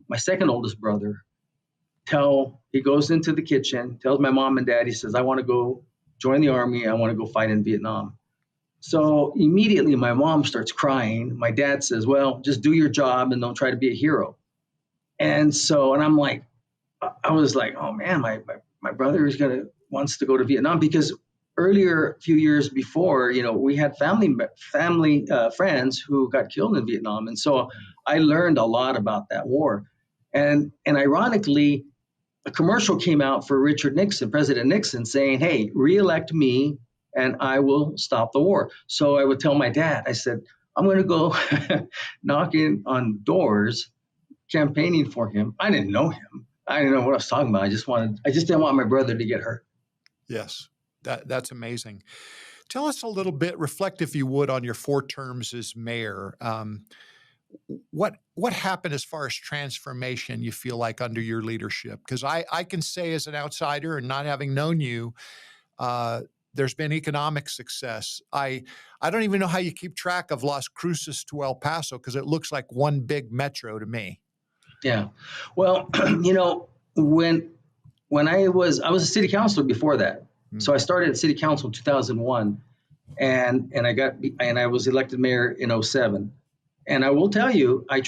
my second oldest brother, he goes into the kitchen, tells my mom and dad, he says, I want to go join the army. I want to go fight in Vietnam. So immediately my mom starts crying. My dad says, well, just do your job and don't try to be a hero. And I'm like, I was like, oh man, my brother wants to go to Vietnam, because earlier, a few years before, we had family friends who got killed in Vietnam. And so I learned a lot about that war. And ironically, a commercial came out for President Nixon, saying, hey, reelect me and I will stop the war. So I would tell my dad, I said, I'm going to go knocking on doors, campaigning for him. I didn't know him. I didn't know what I was talking about. I just didn't want my brother to get hurt. Yes, that's amazing. Tell us a little bit, reflect if you would, on your 4 terms as mayor. What happened as far as transformation you feel like under your leadership? Because I can say as an outsider and not having known you, there's been economic success. I don't even know how you keep track of Las Cruces to El Paso, because it looks like one big metro to me. Yeah. Well, when I was a city councilor before that. So I started at city council in 2001 and I was elected mayor in 2007. And I will tell you, I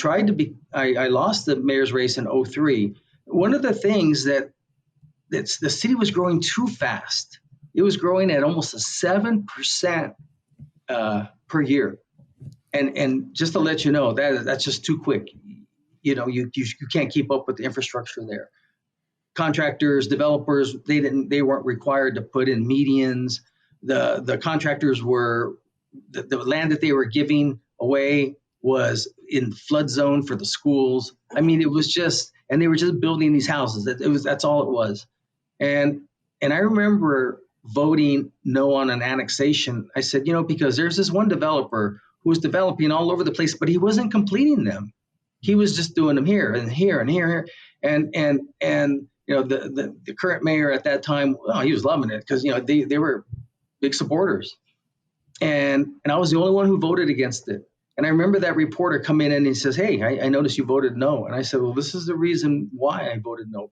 lost the mayor's race in 2003. One of the things that the city was growing too fast. It was growing at almost a 7% per year. And just to let you know, that's just too quick. You can't keep up with the infrastructure there. Contractors, developers, they weren't required to put in medians. The contractors the land that they were giving away was in flood zone for the schools. I mean, it was just, and they were just building these houses. That's all it was. And I remember voting no on an annexation. I said, because there's this one developer who was developing all over the place, but he wasn't completing them. He was just doing them here and here and here. And the current mayor at that time, he was loving it, because they were big supporters, and I was the only one who voted against it. And I remember that reporter come in and he says, "Hey, I noticed you voted no." And I said, "Well, this is the reason why I voted no,